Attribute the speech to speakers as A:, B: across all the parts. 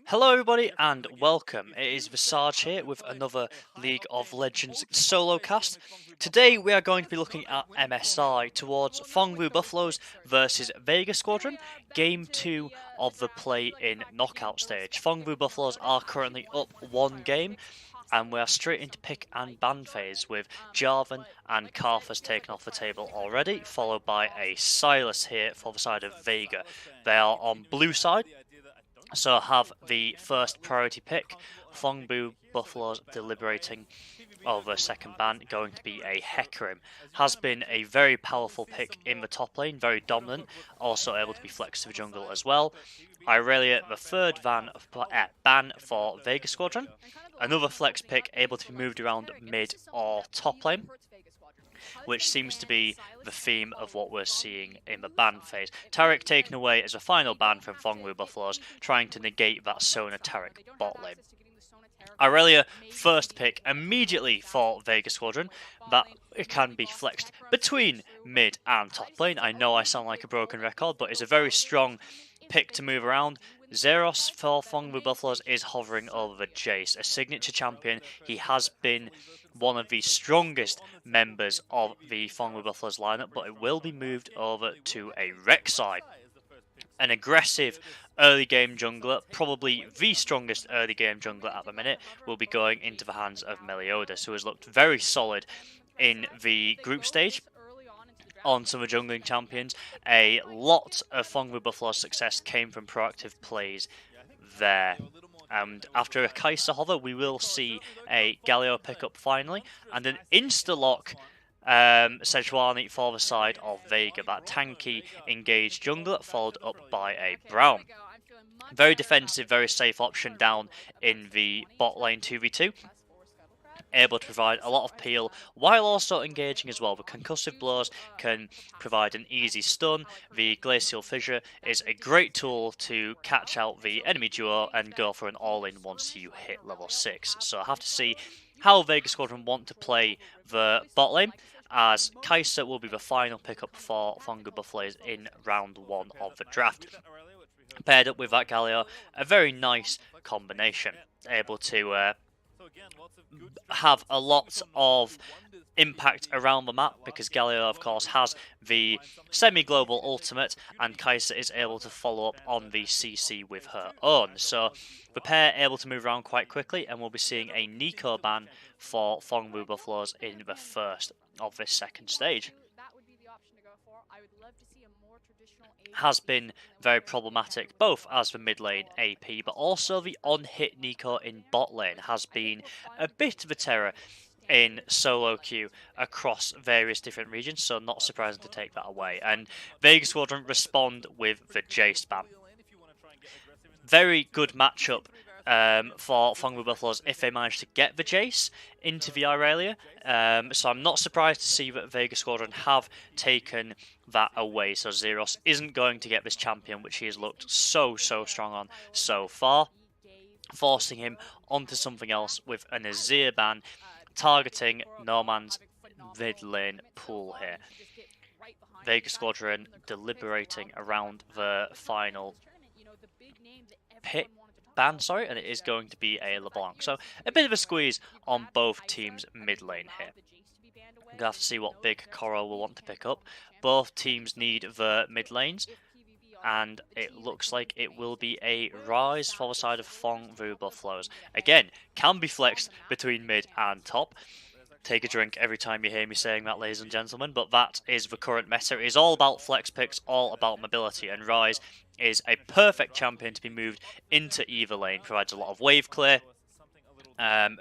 A: Hello everybody and welcome. It is Visage here with another League of Legends solo cast. Today we are going to be looking at MSI towards Phong Vu Buffaloes versus Vega Squadron, Game 2 of the play-in knockout stage. Phong Vu Buffaloes are currently up one game and we are straight into pick and ban phase with Jarvan and Karthus taken off the table already, followed by a Silas here for the side of Vega. They are on blue side, so have the first priority pick. Phong Vu Buffaloes deliberating over second ban, going to be a Hecarim. Has been a very powerful pick in the top lane, very dominant, also able to be flexed to the jungle as well. Irelia, the third ban for Vega Squadron. Another flex pick able to be moved around mid or top lane, which seems to be the theme of what we're seeing in the ban phase. Taric taken away as a final ban from Phong Vu Buffaloes, trying to negate that Sona Taric bot lane. Irelia, first pick immediately for Vega Squadron, that it can be flexed between mid and top lane. I know I sound like a broken record, but it's a very strong pick to move around. Zeros for Phong Vu Buffaloes is hovering over the Jace, a signature champion. He has been one of the strongest members of the Phong Vu Buffaloes lineup, but it will be moved over to a Rek'Sai. An aggressive early game jungler, probably the strongest early game jungler at the minute, will be going into the hands of Meliodas, who has looked very solid in the group stage on some of the jungling champions. A lot of Phong Vu Buffalo's success came from proactive plays there. And after a Kai'Sa hover, we will see a Galio pickup finally, and an insta-lock Sejuani for the side of Vega. That tanky engaged jungler followed up by a Braum. Very defensive, very safe option down in the bot lane 2v2. Able to provide a lot of peel while also engaging as well. The concussive blows can provide an easy stun. The glacial fissure is a great tool to catch out the enemy duo and go for an all-in once you hit level 6. So I have to see how Vega Squadron want to play the bot lane, as Kai'Sa will be the final pickup for Phong Vu Buffaloes in round 1 of the draft. Paired up with that Galio, a very nice combination, able to have a lot of impact around the map, because Galio of course has the semi-global ultimate and Kai'Sa is able to follow up on the CC with her own. So the pair able to move around quite quickly, and we'll be seeing a Nico ban for Phong Vu Buffaloes in the first of this second stage. Has been very problematic, both as the mid lane AP, but also the on-hit Nico in bot lane has been a bit of a terror in solo queue across various different regions, so not surprising to take that away. And Vega Squadron respond with the Jace ban. Very good matchup for Phong Vu Buffaloes if they manage to get the Jace into the Irelia. So I'm not surprised to see that Vega Squadron have taken that away. So Zeros isn't going to get this champion, which he has looked so strong on so far, forcing him onto something else with an Azir ban, targeting No Man's mid lane pool here. Vega Squadron deliberating around the final pick ban, and it is going to be a LeBlanc. So a bit of a squeeze on both teams mid lane here. We're going to have to see what big Coral will want to pick up. Both teams need the mid lanes, and it looks like it will be a Rise for the side of Phong Vu Buffaloes. Again, can be flexed between mid and top. Take a drink every time you hear me saying that, ladies and gentlemen, but that is the current meta. It is all about flex picks, all about mobility, and Rise is a perfect champion to be moved into either lane. Provides a lot of wave clear,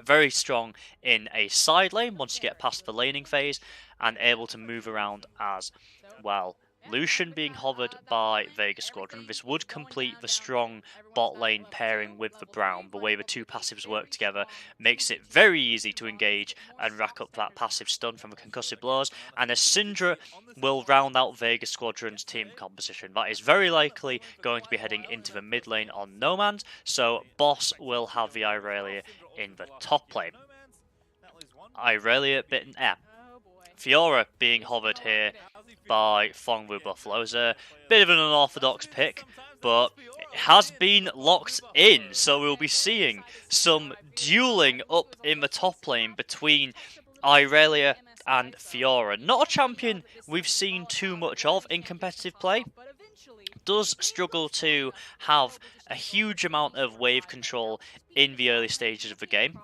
A: very strong in a side lane once you get past the laning phase, and able to move around as well. Lucian being hovered by Vega Squadron. This would complete the strong bot lane pairing with the Braum. The way the two passives work together makes it very easy to engage and rack up that passive stun from the concussive blows. And a Syndra will round out Vega Squadron's team composition. That is very likely going to be heading into the mid lane on No Man's, so Boss will have the Irelia in the top lane. Irelia Fiora being hovered here by Phong Vu Buffalo is a bit of an unorthodox pick but it has been locked in, so we'll be seeing some dueling up in the top lane between Irelia and Fiora. Not a champion we've seen too much of in competitive play. Does struggle to have a huge amount of wave control in the early stages of the game,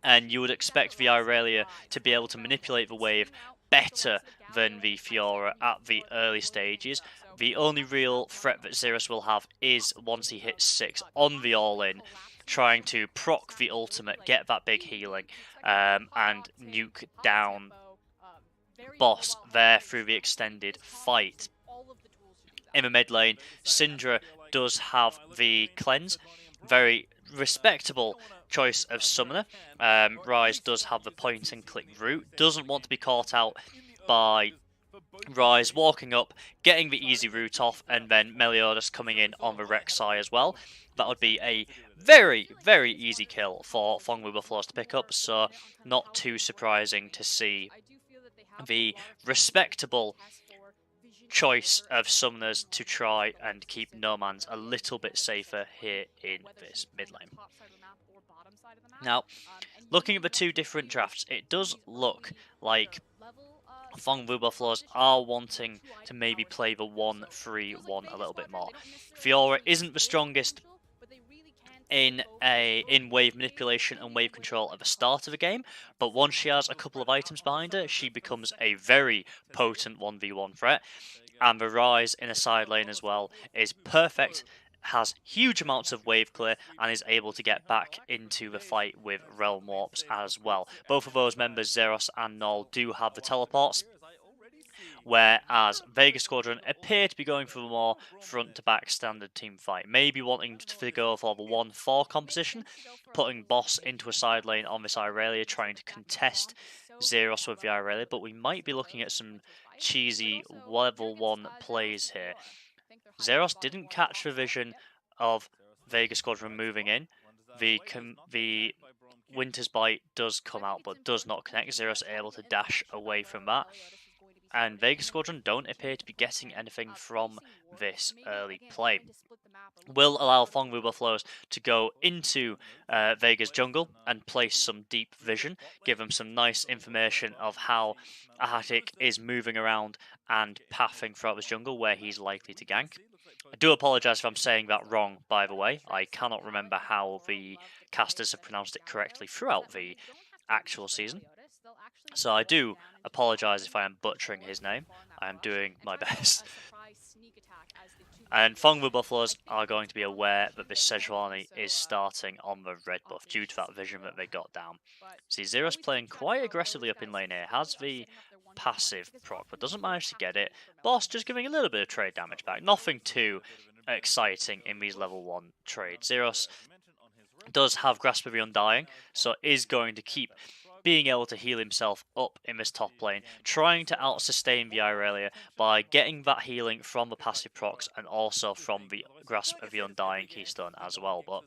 A: and you would expect the Irelia to be able to manipulate the wave better than the Fiora at the early stages. The only real threat that Xeros will have is once he hits 6 on the all-in, trying to proc the ultimate, get that big healing, and nuke down boss there through the extended fight. In the mid lane, Syndra does have the cleanse, very respectable choice of summoner. Ryze does have the point and click route, doesn't want to be caught out by Ryze walking up, getting the easy route off, and then Meliodas coming in on the Rek'Sai as well. That would be a very, very easy kill for Phong Vu Buffalo to pick up, so not too surprising to see the respectable choice of summoners to try and keep Nomans a little bit safer here in this mid lane. Now, looking at the two different drafts, it does look like Phong Vu Buffaloes are wanting to maybe play the 1-3-1 a little bit more. Fiora isn't the strongest in wave manipulation and wave control at the start of the game, but once she has a couple of items behind her, she becomes a very potent 1v1 threat. And the Ryze in a side lane as well is perfect, has huge amounts of wave clear, and is able to get back into the fight with Realm Warps as well. Both of those members, Xeros and Null, do have the teleports, whereas Vega Squadron appear to be going for the more front-to-back standard team fight, maybe wanting to go for the 1-4 composition, putting Boss into a side lane on this Irelia, trying to contest Xeros with the Irelia, but we might be looking at some cheesy level 1 plays here. Xeros didn't catch the vision of Vega Squadron moving in. The Winter's Bite does come out but does not connect. Xeros able to dash away from that. And Vega Squadron don't appear to be getting anything from this early play. Will allow Phong Vu Buffaloes to go into Vega's jungle and place some deep vision, give them some nice information of how Ahatic is moving around and pathing throughout his jungle where he's likely to gank. I do apologise if I'm saying that wrong, by the way. I cannot remember how the casters have pronounced it correctly throughout the actual season, so I do apologise if I am butchering his name. I am doing my best. And Phong Vu Buffaloes are going to be aware that this Sejuani is starting on the red buff due to that vision that they got down. See, Xeros playing quite aggressively up in lane here, has the passive proc, but doesn't manage to get it. Boss just giving a little bit of trade damage back. Nothing too exciting in these level 1 trades. Xeros does have Grasp of the Undying, so is going to keep being able to heal himself up in this top lane, trying to out-sustain the Irelia by getting that healing from the passive procs and also from the Grasp of the Undying keystone as well. But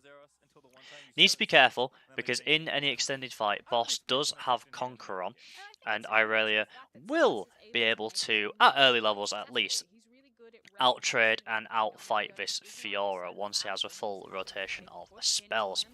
A: needs to be careful, because in any extended fight, Boss does have Conqueror on, and Irelia will be able to, at early levels at least, out-trade and out-fight this Fiora once he has a full rotation of spells.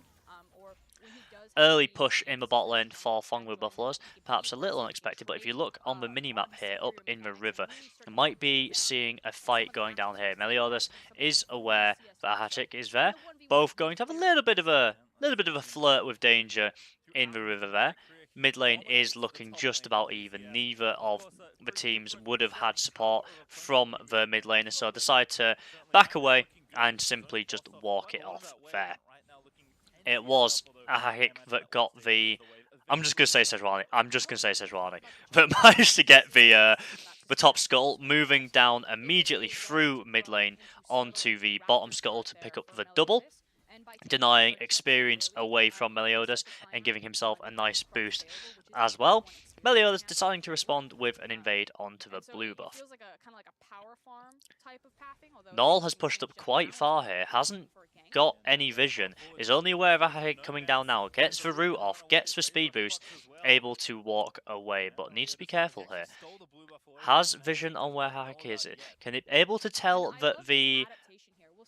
A: Early push in the bot lane for Phong Vu Buffaloes, perhaps a little unexpected, but if you look on the minimap here up in the river, you might be seeing a fight going down here. Meliodas is aware that Ahatic is there, both going to have a little bit of a flirt with danger in the river there. Mid lane is looking just about even. Neither of the teams would have had support from the mid laner, so decide to back away and simply just walk it off there. It was Ahatic that got the... I'm just going to say Sejuani. But managed to get the top scuttle, moving down immediately through mid lane onto the bottom scuttle to pick up the double, denying experience away from Meliodas and giving himself a nice boost as well. Meliodas deciding to respond with an invade onto the blue buff. Null has pushed up quite far here, hasn't got any vision, is only aware of Ahatic coming down now, gets the root off, gets the speed boost, able to walk away, but needs to be careful here. Has vision on where Ahatic is, can it able to tell that the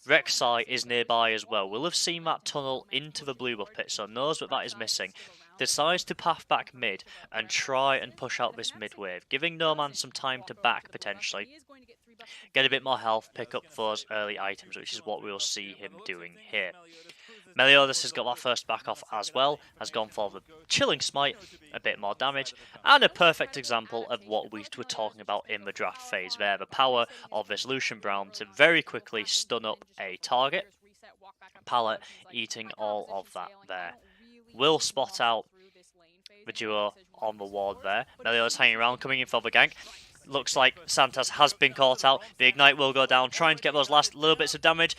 A: Rek'Sai is nearby as well. Will have seen that tunnel into the blue buff pit, so knows that is missing. Decides to path back mid and try and push out this mid wave, giving No Man some time to back potentially. Get a bit more health, pick up those early items, which is what we'll see him doing here. Meliodas has got that first back off as well, has gone for the Chilling Smite, a bit more damage, and a perfect example of what we were talking about in the draft phase there, the power of this Lucian Brown to very quickly stun up a target. Pallet eating all of that there. Will spot out the duo on the ward there. Meliodas hanging around, coming in for the gank. Looks like Santas has been caught out. The Ignite will go down, trying to get those last little bits of damage.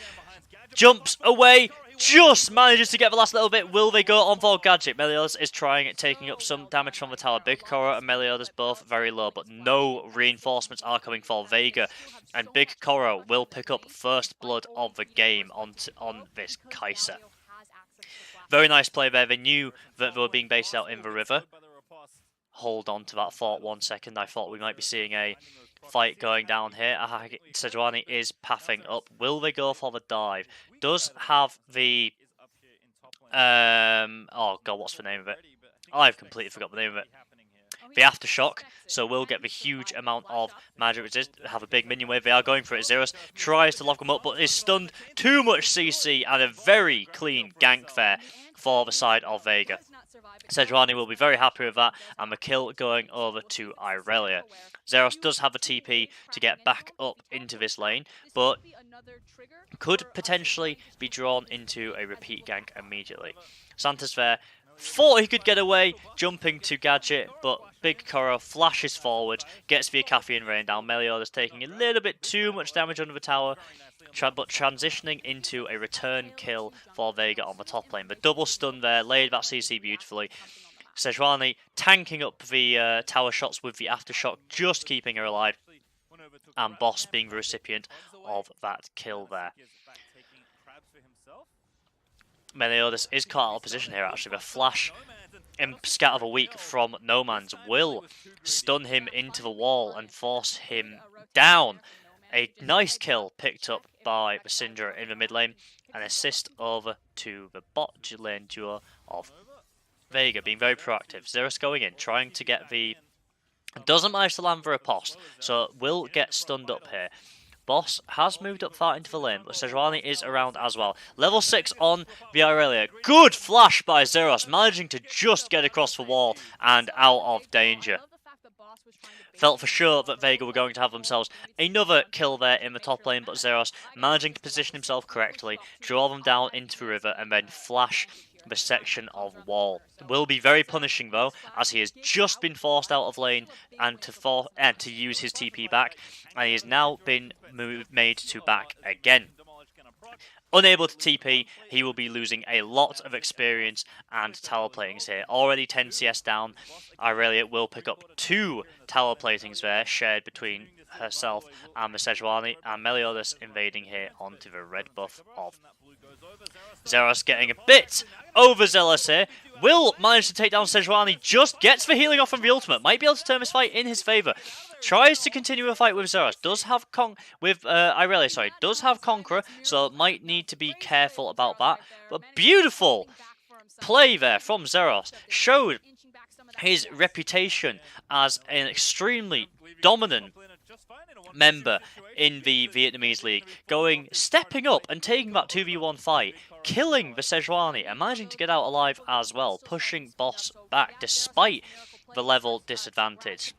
A: Jumps away, just manages to get the last little bit. Will they go on for Gadget? Meliodas is trying, taking up some damage from the tower. Big Korra and Meliodas both very low, but no reinforcements are coming for Vega. And Big Korra will pick up first blood of the game on this Kai'Sa. Very nice play there. They knew that they were being based out in the river. Hold on to that thought 1 second. I thought we might be seeing a fight going down here. Sejuani is pathing up. Will they go for the dive? Does have the oh god, what's the name of it? I've completely forgot the name of it. The Aftershock, so we'll get the huge amount of magic resist, have a big minion wave. They are going for it. Zeros tries to lock them up, but is stunned. Too much CC and a very clean gank there for the side of Vega. Sejuani will be very happy with that, and the kill going over to Irelia. Zeros does have a TP to get back up into this lane, but could potentially be drawn into a repeat gank immediately. Santa's there. Thought he could get away, jumping to Gadget, but Big Korra flashes forward, gets the Acafian Rain down. Meliodas taking a little bit too much damage under the tower, but transitioning into a return kill for Vega on the top lane. The double stun there, laid that CC beautifully. Sejuani tanking up the tower shots with the Aftershock, just keeping her alive. And Boss being the recipient of that kill there. Meliodas is caught out of position here actually. The flash in Scat of a Week from No Man's will stun him into the wall and force him down. A nice kill picked up by the Syndra in the mid lane. An assist over to the bot lane duo of Vega, being very proactive. Zeros going in, trying to get the... Doesn't manage to land for a post, so will get stunned up here. Boss has moved up far into the lane, but Sejuani is around as well. Level 6 on the Irelia. Good flash by Zeros, managing to just get across the wall and out of danger. Felt for sure that Vega were going to have themselves another kill there in the top lane, but Zeros managing to position himself correctly, draw them down into the river, and then flash the section of wall. Will be very punishing though, as he has just been forced out of lane and to use his TP back, and he has now been made to back again. Unable to TP, he will be losing a lot of experience and tower platings here. Already 10 CS down. Irelia will pick up 2 tower platings there, shared between herself and the Sejuani, and Meliodas invading here onto the red buff of Zeros, getting a bit overzealous here. Will manage to take down Sejuani, just gets the healing off from the ultimate. Might be able to turn this fight in his favour. Tries to continue a fight with Zeros. Does have does have Conqueror, so might need to be careful about that. But beautiful play there from Zeros. Showed his reputation as an extremely dominant member in the Vietnamese league, stepping up and taking that 2v1 fight, killing the Sejuani and managing to get out alive as well, pushing Boss back despite the level disadvantage.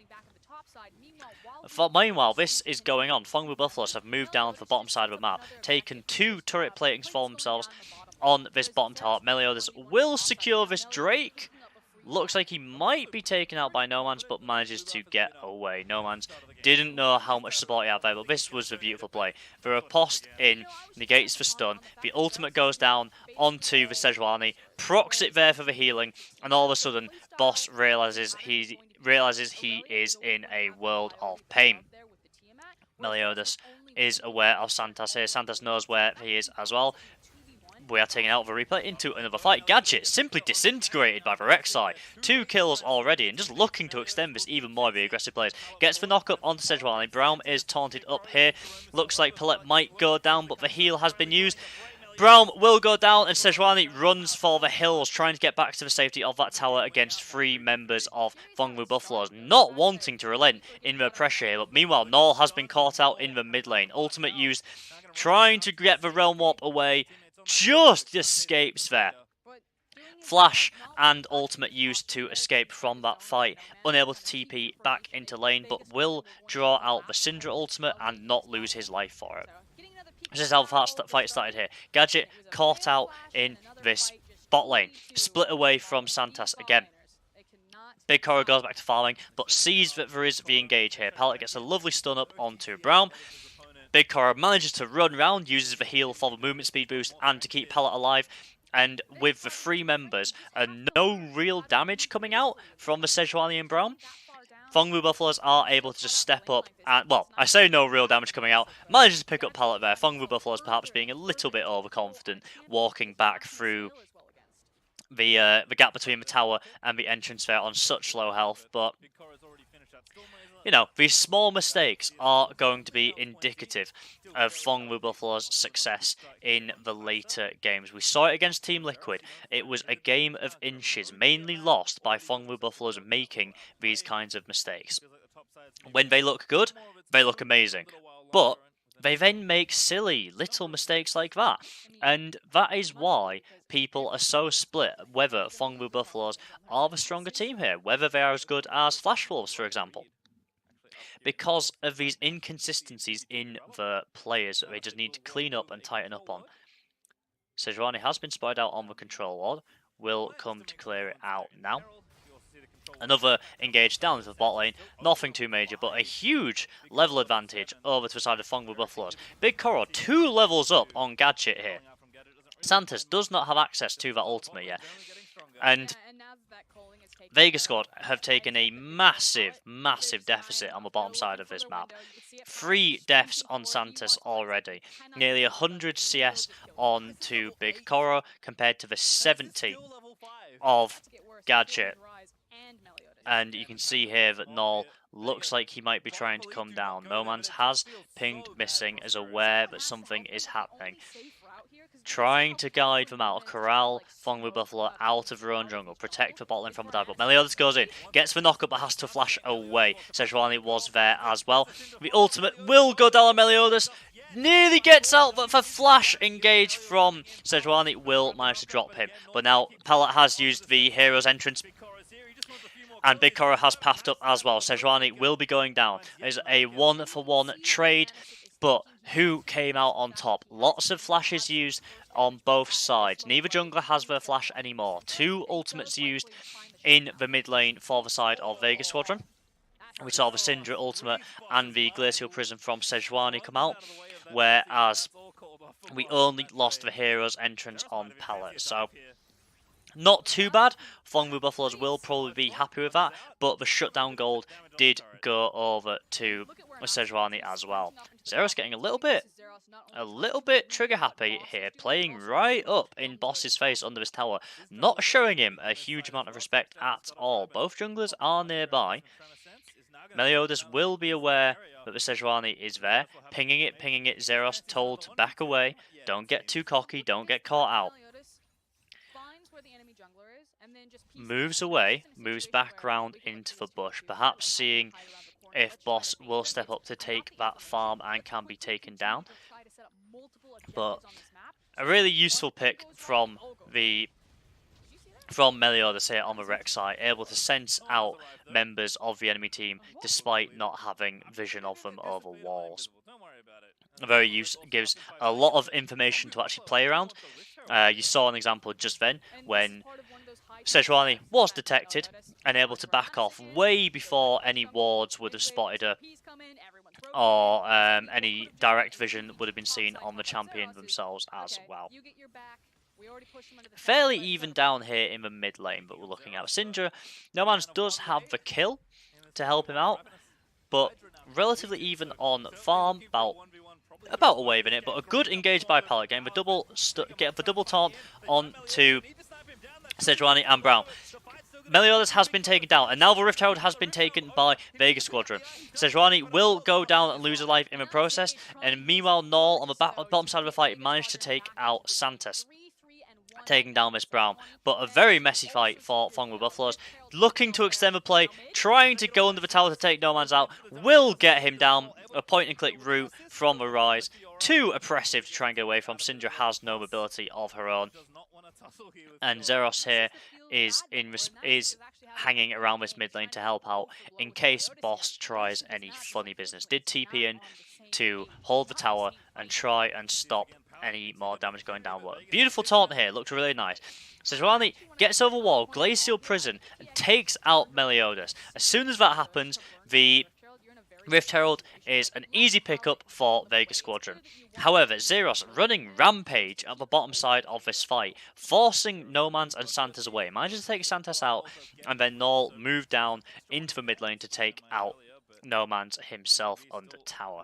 A: Meanwhile, this is going on. Phong Vu Buffalo have moved down to the bottom side of the map, taken 2 turret platings for themselves on this bottom tower. Meliodas will secure this Drake. Looks like he might be taken out by No Man's, but manages to get away. No Man's didn't know how much support he had there, but this was a beautiful play. The riposte in negates the stun. The ultimate goes down onto the Sejuani, procs it there for the healing, and all of a sudden, Boss realizes he is in a world of pain. Meliodas is aware of Santas here. Santas knows where he is as well. we are taken out of a replay into another fight. Gadget simply disintegrated by the Rek'Sai. 2 kills already, and just looking to extend this even more. The aggressive players gets the knock up onto Sejuani. Braum is taunted up here. Looks like Palette might go down, but the heal has been used. Braum will go down, and Sejuani runs for the hills, trying to get back to the safety of that tower against 3 members of Phong Vu Buffaloes, not wanting to relent in the pressure here. But meanwhile, Null has been caught out in the mid lane. Ultimate used, trying to get the Realm Warp away, just escapes there. Flash and ultimate used to escape from that fight, unable to TP back into lane, but will draw out the Syndra ultimate and not lose his life for it. This is how the fight started here. Gadget caught out in this bot lane, split away from Santas again. Big Cora goes back to farming, but sees that there is the engage here. Palette gets a lovely stun up onto Braum. Big Cora manages to run round, uses the heal for the movement speed boost and to keep Palette alive. And with the 3 members and no real damage coming out from the Sejuani and Braum, Phong Vu Buffaloes are able to just step up and, well, I say no real damage coming out, manages to pick up Palette there. Phong Vu Buffaloes perhaps being a little bit overconfident, walking back through the gap between the tower and the entrance there on such low health, but you know, these small mistakes are going to be indicative of Phong Vu Buffalo's success in the later games. We saw it against Team Liquid. It was a game of inches, mainly lost by Phong Vu Buffaloes making these kinds of mistakes. When they look good, they look amazing. But they then make silly little mistakes like that. And that is why people are so split whether Phong Vu Buffaloes are the stronger team here, whether they are as good as Flash Wolves, for example. Because of these inconsistencies in the players that they just need to clean up and tighten up on. Sejuani has been spotted out on the control ward, will come to clear it out now. Another engage down to the bot lane, nothing too major, but a huge level advantage over to the side of Phong Vu Buffaloes. Big Koro 2 levels up on Gadget here. Santas does not have access to that ultimate yet. And Vega Squad have taken a massive deficit on the bottom side of this map. 3 deaths on Santas already. Nearly 100 CS on to Big Koro compared to the 70 of Gadget. And you can see here that Null looks like he might be trying to come down. Nomans has pinged missing, is aware that something is happening. Trying to guide them out, corral Phong Vu Buffalo out of their own jungle, protect the bot lane from the dive, but Meliodas goes in, gets the knock-up but has to flash away. Sejuani was there as well. The ultimate will go down on Meliodas, nearly gets out, but the flash engage from Sejuani will manage to drop him. But now Palette has used the hero's entrance, and Big Koro has pathed up as well. Sejuani will be going down. There's a 1-for-1 trade. But who came out on top? Lots of flashes used on both sides. Neither jungler has their flash anymore. 2 ultimates used in the mid lane for the side of Vega Squadron. We saw the Syndra ultimate and the Glacial Prism from Sejuani come out. Whereas we only lost the hero's entrance on Palette. So not too bad. Phong Vu Buffaloes will probably be happy with that. But the shutdown gold did go over to Sejuani as well. Zeros getting a little bit trigger happy here, playing right up in Boss's face under this tower, not showing him a huge amount of respect at all. Both junglers are nearby. Meliodas will be aware that the Sejuani is there, pinging it. Zeros told to back away, don't get too cocky, don't get caught out. Moves away, moves back round into the bush, perhaps seeing if Boss will step up to take that farm and can be taken down. But a really useful pick from Meliodas here on the Rek'Sai, able to sense out members of the enemy team despite not having vision of them over walls. Gives a lot of information to actually play around. You saw an example just then when Sejuani was detected and able to back off way before any wards would have spotted her, or any direct vision would have been seen on the champion themselves as well. Fairly even down here in the mid lane, but we're looking at Syndra. Nomans does have the kill to help him out, but relatively even on farm, about about a wave in it, but a good engage by Pallet, getting the double taunt on to Sejuani and Brown. Meliodas has been taken down, and now the Rift Herald has been taken by Vega Squadron. Sejuani will go down and lose a life in the process, and meanwhile Null on the bottom side of the fight managed to take out Santos, taking down Miss Brown. But a very messy fight for Phong Vu Buffaloes, looking to extend the play, trying to go under the tower to take No Man's out, will get him down. A point and click route from the Rise, too oppressive to try and get away from. Syndra has no mobility of her own, and Zeros here is hanging around this mid lane to help out in case Boss tries any funny business. Did TP in to hold the tower and try and stop any more damage going downward. Beautiful taunt here, looked really nice. Sejuani gets over wall, Glacial Prison, and takes out Meliodas. As soon as that happens, the Rift Herald is an easy pickup for Vega Squadron. However, Zeros running rampage at the bottom side of this fight, forcing Nomans and Santos away. Manages to take Santos out, and then Null moved down into the mid lane to take out Nomans himself under tower.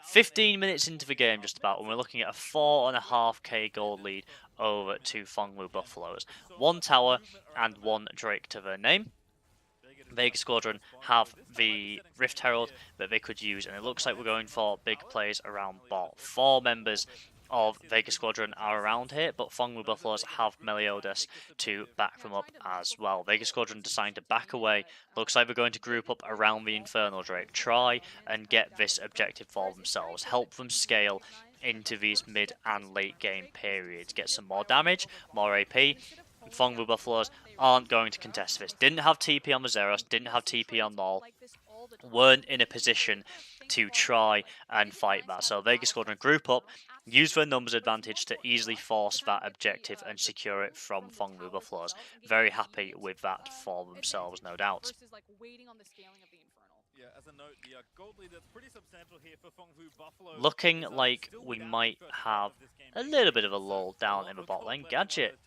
A: 15 minutes into the game just about, when we're looking at a 4.5k gold lead over to Phong Vu Buffaloes. 1 tower and 1 Drake to their name. Vega Squadron have the Rift Herald that they could use, and it looks like we're going for big plays around bot. 4 members of Vega Squadron are around here, but Phong Vu Buffaloes have Meliodas to back them up as well. Vega Squadron deciding to back away. Looks like they're going to group up around the Infernal Drake, try and get this objective for themselves, help them scale into these mid and late game periods, get some more damage, more AP. Phong Vu Buffaloes aren't going to contest this. Didn't have TP on the Zeros, didn't have TP on Null, weren't in a position to try and fight that. So Vega Squadron group up, use their numbers advantage to easily force that objective and secure it from Phong Vu Buffaloes. Very happy with that for themselves, no doubt. Looking like we might have a little bit of a lull down in the bot lane. Gadget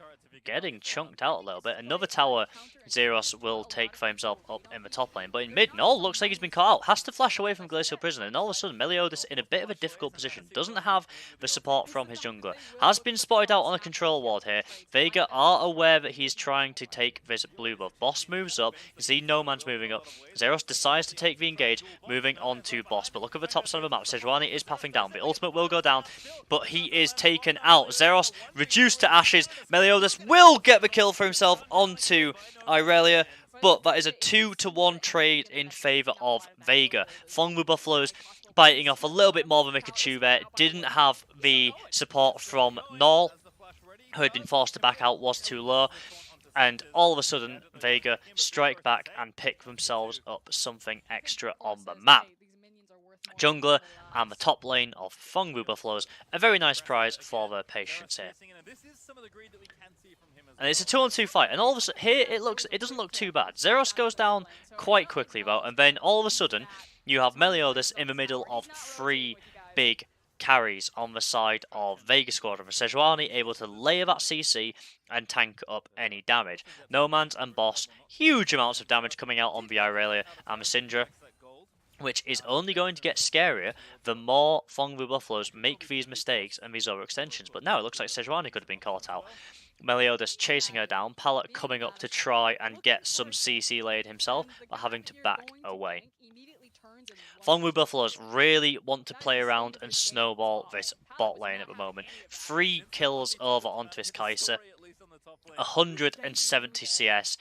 A: getting chunked out a little bit. Another tower Zeros will take for himself up in the top lane. But in mid, Null looks like he's been caught out. Has to flash away from Glacial Prison. And all of a sudden, Meliodas in a bit of a difficult position. Doesn't have the support from his jungler. Has been spotted out on a control ward here. Vega are aware that he's trying to take this blue buff. Boss moves up. You can see No Man's moving up. Zeros decides to take the engage, moving on to Boss. But look at the top side of the map. Sejuani is pathing down. The ultimate will go down, but he is taken out. Zeros reduced to ashes. Meliodas will get the kill for himself onto Irelia, but that is a 2-to-1 trade in favour of Vega. Phong Vu Buffaloes biting off a little bit more than they could chew there. Didn't have the support from Null, who had been forced to back out, was too low. And all of a sudden, Vega strike back and pick themselves up something extra on the map. Jungler and the top lane of Phong Vu Buffaloes, a very nice prize for their patience here. And it's a 2-on-2 fight, and all of a sudden, here it doesn't look too bad. Zeros goes down quite quickly though, and then all of a sudden, you have Meliodas in the middle of 3 big carries on the side of Vega Squadron. Sejuani able to layer that CC and tank up any damage. Nomans and Boss, huge amounts of damage coming out on the Irelia and the Syndra, which is only going to get scarier the more Phong Vu Buffaloes make these mistakes and these overextensions. But now it looks like Sejuani could have been caught out. Meliodas chasing her down, Pallet coming up to try and get some CC laid himself, but having to back away. Phong Vu Buffaloes really want to play around and snowball this bot lane at the moment. 3 kills over onto this Kai'Sa, 170 CS,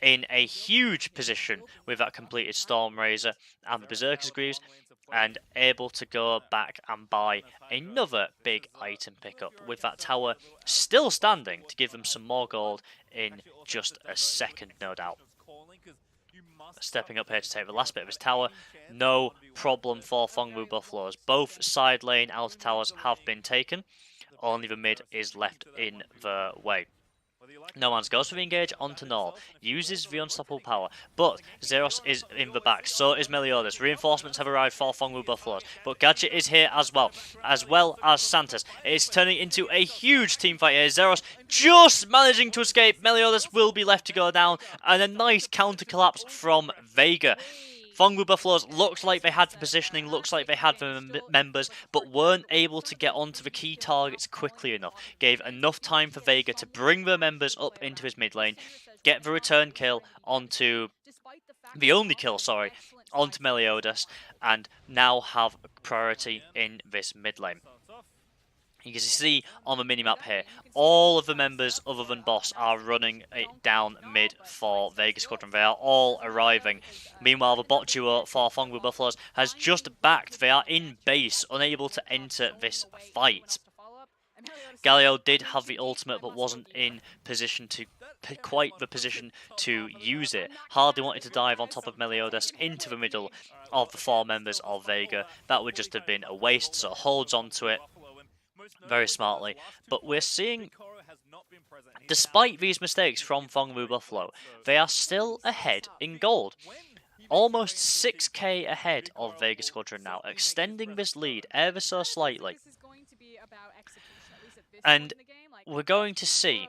A: in a huge position with that completed Stormrazor and the Berserker's Greaves, and able to go back and buy another big item pickup with that tower still standing to give them some more gold in just a second, no doubt. Stepping up here to take the last bit of his tower, no problem for Phong Vu Buffaloes. Both side lane outer towers have been taken, only the mid is left in the way. No Man's goes for the engage onto Null, uses the unstoppable power, but Zeros is in the back, so is Meliodas. Reinforcements have arrived for Phong Vu Buffaloes, but Gadget is here as well as Santos. It is turning into a huge team fight here. Zeros just managing to escape. Meliodas will be left to go down, and a nice counter collapse from Vega. Phong Vu Buffaloes looked like they had the positioning, looks like they had the members, but weren't able to get onto the key targets quickly enough. Gave enough time for Vega to bring the members up into his mid lane, get the return kill onto the only kill, sorry, onto Meliodas, and now have priority in this mid lane. You can see on the minimap here, all of the members other than Boss are running it down mid for Vega Squadron. They are all arriving. Meanwhile, the bot duo for Phong Vu Buffaloes has just backed. They are in base, unable to enter this fight. Galio did have the ultimate, but wasn't in position to quite the position to use it. Hardly wanted to dive on top of Meliodas into the middle of the 4 members of Vega. That would just have been a waste, so holds onto it very smartly. But we're seeing, despite these mistakes from Phong Vu Buffalo, they are still ahead in gold. Almost 6k ahead of Vega Squadron now, extending this lead ever so slightly. And we're going to see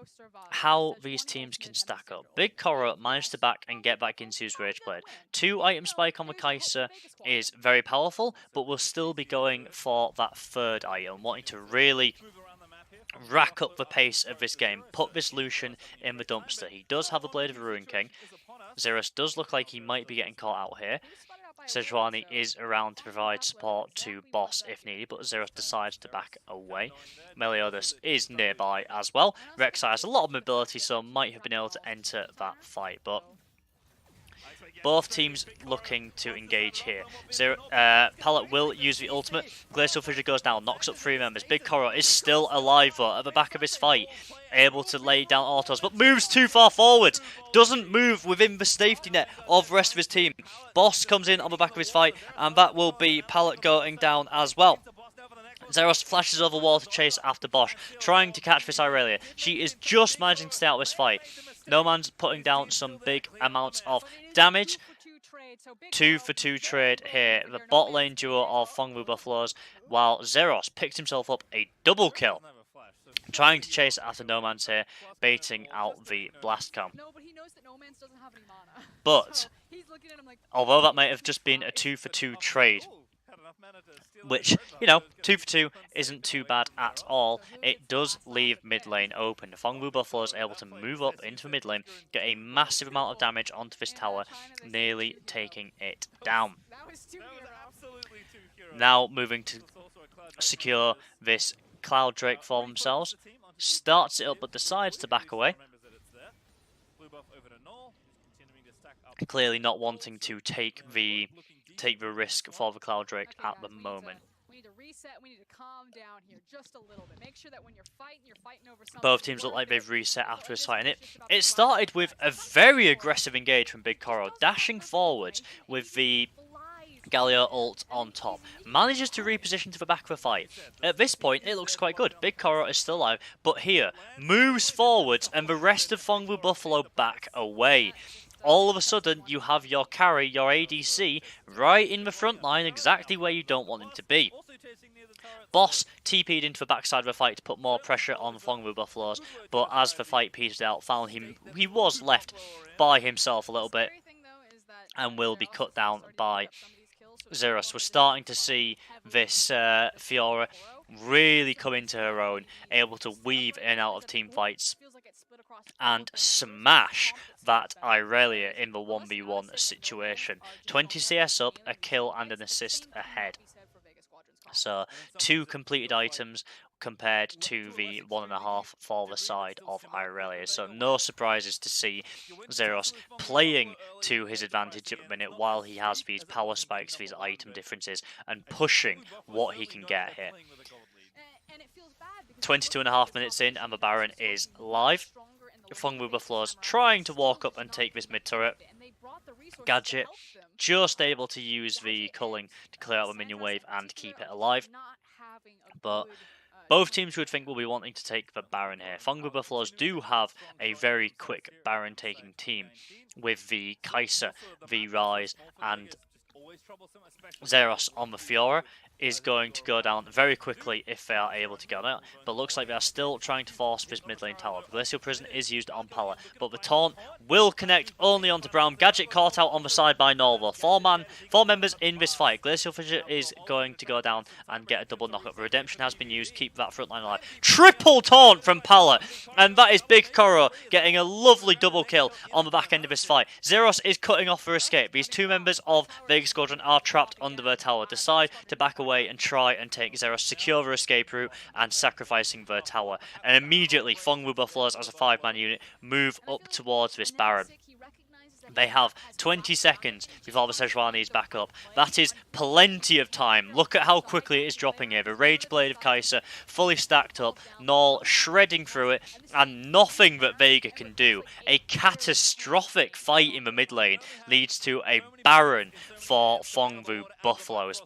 A: how these teams can stack up. Big Coro managed to back and get back into his Rage Blade. 2 item spike on the Kaiser is very powerful, but we'll still be going for that 3rd item, wanting to really rack up the pace of this game, put this Lucian in the dumpster. He does have the Blade of the Ruin King. Xeros does look like he might be getting caught out here. Sejuani is around to provide support to Boss if needed, but Xeros decides to back away. Meliodas is nearby as well. Rek'Sai has a lot of mobility, so might have been able to enter that fight, but both teams looking to engage here. Pallet will use the ultimate. Glacial Fissure goes down, knocks up 3 members. Big Coro is still alive though at the back of his fight. Able to lay down autos, but moves too far forward. Doesn't move within the safety net of the rest of his team. Boss comes in on the back of his fight, and that will be Pallet going down as well. Xeros flashes over wall to chase after Bosch, trying to catch this Irelia. She is just managing to stay out of this fight. No Man's putting down some big amounts of damage. 2 for 2 trade here. The bot lane duo of Phong Vu Buffaloes, while Xeros picks himself up a double kill. Trying to chase after No Man's here, baiting out the blast cam. But, although that might have just been a 2 for 2 trade, which, you know, 2 for 2 isn't too bad at all, it does leave mid lane open. Phong Vu Buffalo is able to move up into the mid lane, get a massive amount of damage onto this tower, nearly taking it down. Now moving to secure this Cloud Drake for themselves. Starts it up but decides to back away. Clearly not wanting to take the risk for the Cloud Drake at the moment. Both teams look like they've reset after this fight, and it started with a very aggressive engage from Big Coro, dashing forwards with the Galio ult on top. Manages to reposition to the back of the fight. At this point, it looks quite good. Big Coro is still alive, but here, moves forwards and the rest of Phong Vu Buffalo back away. All of a sudden, you have your carry, your ADC, right in the front line, exactly where you don't want him to be. Boss TP'd into the backside of the fight to put more pressure on Phong Vu Buffaloes, but as the fight petered out, found he was left by himself a little bit and will be cut down by Xeros. We're starting to see this Fiora really come into her own, able to weave in and out of team fights and smash that Irelia in the 1v1 situation. 20 CS up, a kill and an assist ahead. So 2 completed items compared to the 1.5 for the side of Irelia. So no surprises to see Xeros playing to his advantage at the minute while he has these power spikes, these item differences, and pushing what he can get here. 22.5 minutes in and the Baron is live. Phong Vu Buffaloes trying to walk up and take this mid turret. Gadget just able to use the culling to clear out the minion wave and keep it alive. But both teams would think will be wanting to take the Baron here. Phong Vu Buffaloes do have a very quick Baron taking team with the Kaiser, the Rise and Xeros on the Fiora. is going to go down very quickly if they are able to get out, but looks like they are still trying to force this mid lane tower. The Glacial Prison is used on Pallet, but the taunt will connect only onto Brown. Gadget caught out on the side by Nolva. Four members in this fight. Glacial Fissure is going to go down and get a double knockup. The Redemption has been used, keep that front line alive. Triple taunt from Pallet, and that is Big Koro getting a lovely double kill on the back end of this fight. Zeros is cutting off for escape. These two members of Vega Squadron are trapped under their tower. Decide to back away and try and take Zeros, secure their escape route, and sacrificing their tower. And immediately, Phong Vu Buffaloes as a 5-man unit move up towards this Baron. They have 20 seconds before the Sejuani is back up. That is plenty of time. Look at how quickly it is dropping here. The Rage Blade of Kai'Sa fully stacked up. Null shredding through it, and nothing that Vega can do. A catastrophic fight in the mid lane leads to a Baron for Phong Vu Buffaloes.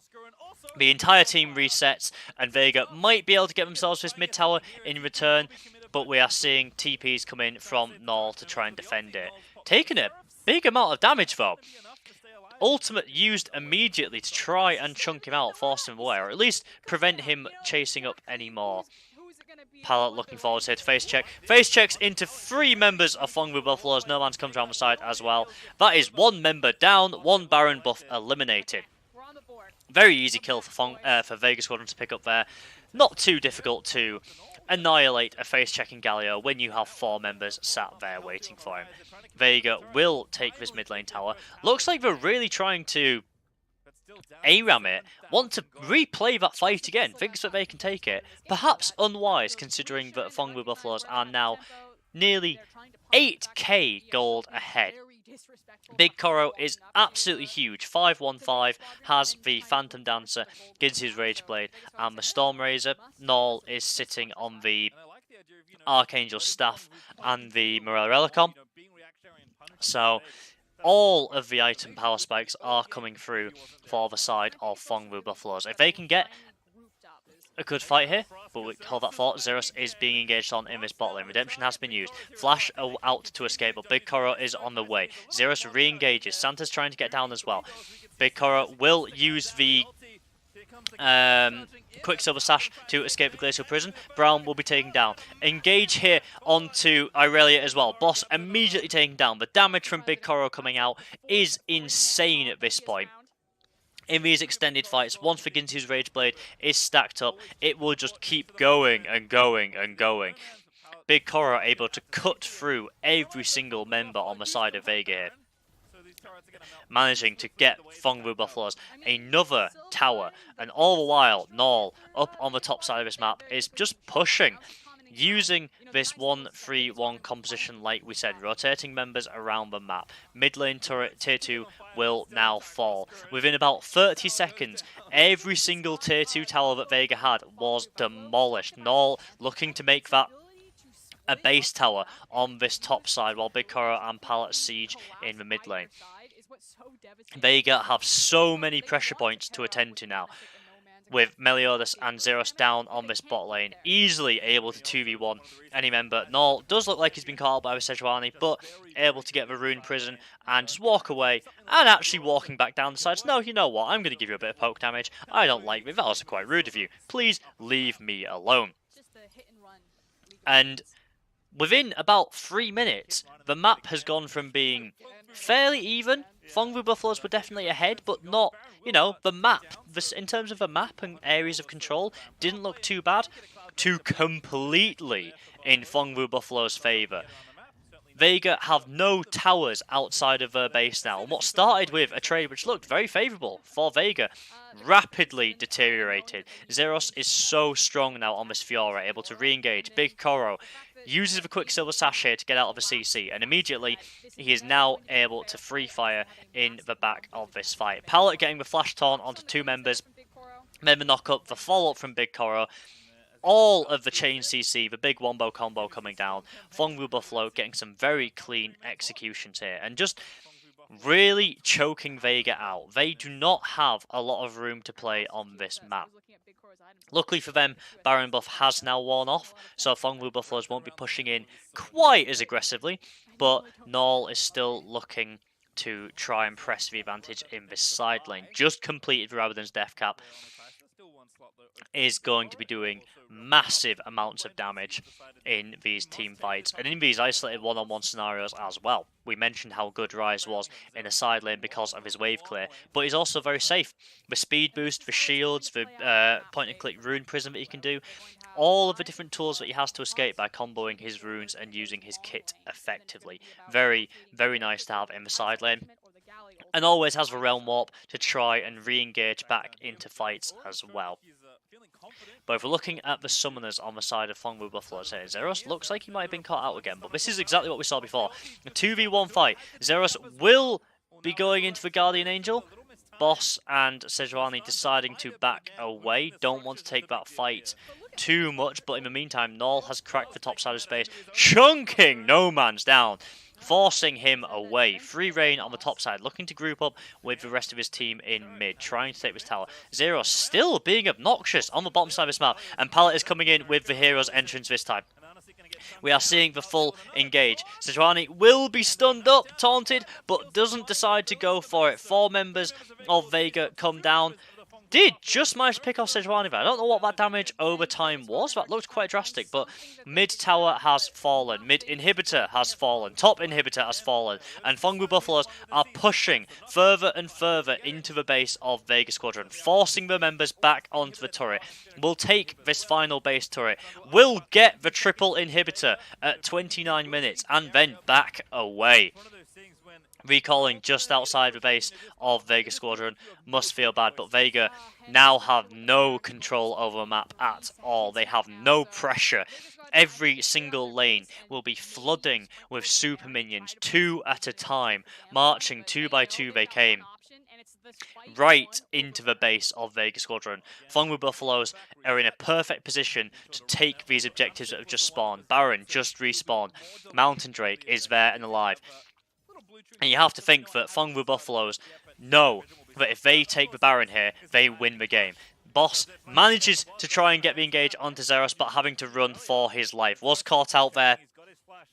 A: The entire team resets, and Vega might be able to get themselves this mid tower in return, but we are seeing TPs come in from Null to try and defend it. Taking a big amount of damage though. Ultimate used immediately to try and chunk him out, force him away, or at least prevent him chasing up anymore. Pallet looking forward here to face check. Face checks into 3 members of Phong Vu Buffaloes. No man's comes around the side as well. That is 1 member down, 1 Baron buff eliminated. Very easy kill for Vega Squadron to pick up there. Not too difficult to annihilate a face-checking Galio when you have 4 members sat there waiting for him. Vega will take this mid lane tower. Looks like they're really trying to ARAM it, want to replay that fight again, thinks that they can take it. Perhaps unwise, considering that Phong Vu Buffaloes are now nearly 8k gold ahead. Big Koro is absolutely huge. 515 has the Phantom Dancer, Ginsu's Rage Blade, and the Storm Razor. Null is sitting on the Archangel Staff and the Morelrelicon. So all of the item power spikes are coming through for the side of Phong Vu Buffaloes. If they can get a good fight here, but we hold that thought. Zeros is being engaged on in this bot lane. Redemption has been used. Flash out to escape, but Big Koro is on the way. Zeros re-engages. Santa's trying to get down as well. Big Koro will use the Quicksilver Sash to escape the Glacial Prison. Brown will be taken down. Engage here onto Irelia as well. Boss immediately taken down. The damage from Big Koro coming out is insane at this point. In these extended fights, once the Ginsu's Rage Blade is stacked up, it will just keep going and going and going. Big Koro able to cut through every single member on the side of Vega here, managing to get Phong Vu Buffaloes another tower, and all the while Null up on the top side of this map is just pushing, using this 1-3-1 composition like we said, rotating members around the map. Mid lane turret tier 2 will now fall. Within about 30 seconds, every single tier 2 tower that Vega had was demolished. Null looking to make that a base tower on this top side, while Big Koro and Pallet siege in the mid lane. Vega have so many pressure points to attend to now, with Meliodas and Zeros down on this bot lane, easily able to 2v1 any member. Null does look like he's been caught out by the Sejuani, but able to get the Rune Prison and just walk away, and actually walking back down the sides. No, you know what, I'm going to give you a bit of poke damage. I don't like it, that was quite rude of you. Please leave me alone. And within about 3 minutes, the map has gone from being fairly even. Phong Vu Buffaloes were definitely ahead, but not, you know, the map, in terms of the map and areas of control, didn't look too bad, to completely in Phong Vu Buffalo's favour. Vega have no towers outside of their base now, and what started with a trade which looked very favourable for Vega rapidly deteriorated. Zeros is so strong now on this Fiora, able to re-engage. Big Koro uses the Quicksilver Sash here to get out of the CC, and immediately he is now able to free fire in the back of this fight. Pallet getting the flash taunt onto 2 members, member knock up, the follow up from Big Koro, all of the chain CC, the big wombo combo coming down. Phong Vu Buffalo getting some very clean executions here, and just really choking Vega out. They do not have a lot of room to play on this map. Luckily for them, Baron buff has now worn off, so Phong Vu Buffaloes won't be pushing in quite as aggressively, but Null is still looking to try and press the advantage in this side lane. Just completed Rabadon's death cap. is going to be doing massive amounts of damage in these team fights and in these isolated one-on-one scenarios as well. We mentioned how good Rise was in the side lane because of his wave clear, but he's also very safe. The speed boost, the shields, the point-and-click rune prism that he can do, all of the different tools that he has to escape by comboing his runes and using his kit effectively. Very, very nice to have in the side lane. And always has the Realm Warp to try and re-engage back into fights as well. But if we're looking at the summoners on the side of Phong Vu Buffalo here, Zeros looks like he might have been caught out again, but this is exactly what we saw before. A 2v1 fight. Zeros will be going into the Guardian Angel. Boss and Sejuani deciding to back away, don't want to take that fight too much, but in the meantime, Null has cracked the top side of space, chunking No Man's down, forcing him away. Free reign on the top side, looking to group up with the rest of his team in mid, trying to take this tower. Zero still being obnoxious on the bottom side of this map, and Pallet is coming in with the hero's entrance this time. We are seeing the full engage. Sejuani will be stunned up, taunted, but doesn't decide to go for it. 4 members of Vega come down. Did just manage to pick off Sejuani there. I don't know what that damage over time was. That looked quite drastic, but mid tower has fallen. Mid inhibitor has fallen. Top inhibitor has fallen. And Phong Vu Buffaloes are pushing further and further into the base of Vega Squadron, forcing the members back onto the turret. Will take this final base turret. Will get the triple inhibitor at 29 minutes and then back away. Recalling just outside the base of Vega Squadron must feel bad, but Vega now have no control over the map at all. They have no pressure. Every single lane will be flooding with super minions, 2 at a time, marching 2 by 2 they came. Right into the base of Vega Squadron. Phong Vu Buffaloes are in a perfect position to take these objectives that have just spawned. Baron just respawned. Mountain Drake is there and alive. And you have to think that Phong Vu Buffaloes know that if they take the Baron here, they win the game. Boss manages to try and get the engage onto Zeros, but having to run for his life. Was caught out there.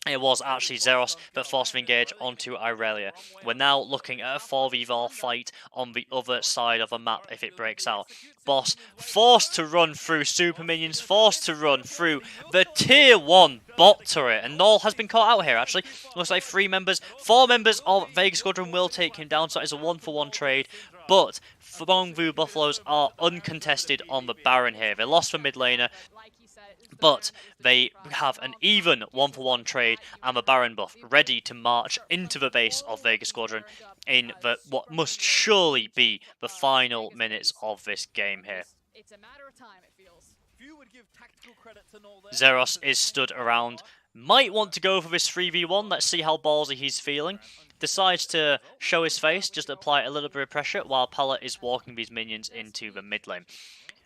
A: It was actually Zeros that forced the engage onto Irelia. We're now looking at a 4v4 fight on the other side of the map if it breaks out. Boss forced to run through super minions, forced to run through the tier 1 bot turret, and Null has been caught out here actually. Looks like 4 members of Vega Squadron will take him down, so it's a 1-for-1 trade. But Phong Vu Buffaloes are uncontested on the Baron here. They lost the mid laner, but they have an even 1-for-1 trade and the Baron buff ready to march into the base of Vega Squadron in what must surely be the final minutes of this game here. Zeros is stood around, might want to go for this 3v1, let's see how ballsy he's feeling. Decides to show his face, just apply a little bit of pressure while Pallet is walking these minions into the mid lane.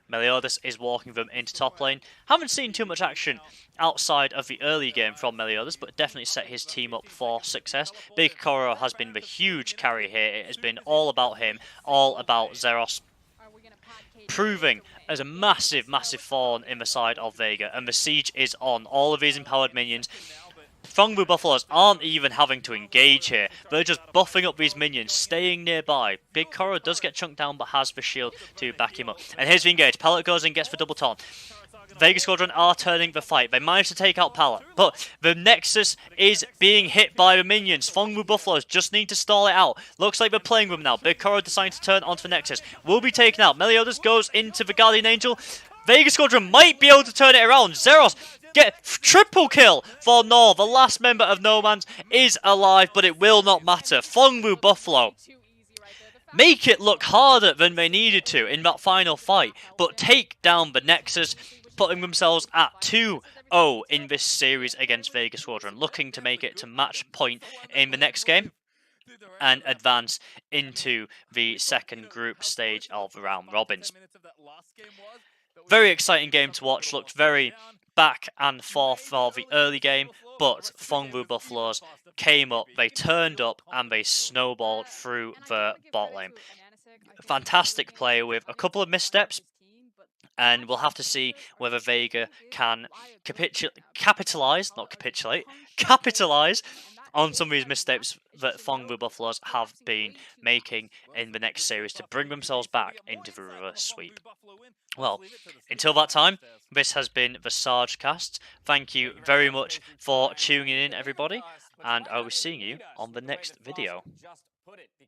A: Meliodas is walking them into top lane. Haven't seen too much action outside of the early game from Meliodas, but definitely set his team up for success. Big Koro has been the huge carry here. It has been all about him, all about Zeros, proving as a massive, massive thorn in the side of Vega. And the siege is on. All of these empowered minions. Phong Vu Buffaloes aren't even having to engage here. They're just buffing up these minions, staying nearby. Big Koro does get chunked down, but has the shield to back him up. And here's the engage. Pallet goes in, gets the double taunt. Vega Squadron are turning the fight. They managed to take out Pallet, but the Nexus is being hit by the minions. Phong Vu Buffaloes just need to stall it out. Looks like they're playing with them now. Big Koro deciding to turn onto the Nexus. Will be taken out. Meliodas goes into the Guardian Angel. Vega Squadron might be able to turn it around. Zeros get triple kill for Nor. The last member of No Man's is alive, but it will not matter. Phong Vu Buffalo make it look harder than they needed to in that final fight, but take down the Nexus, putting themselves at 2-0 in this series against Vega Squadron, looking to make it to match point in the next game and advance into the second group stage of the round robins. Very exciting game to watch, looked very back and forth for the early game, but Phong Vu Buffaloes came up, they turned up, and they snowballed through the bot lane. Fantastic play with a couple of missteps, and we'll have to see whether Vega can capitalize on some of these missteps that Phong Vu Buffaloes have been making in the next series to bring themselves back into the reverse sweep. Well, until that time, this has been the Sarge Cast. Thank you very much for tuning in, everybody, and I will see you on the next video.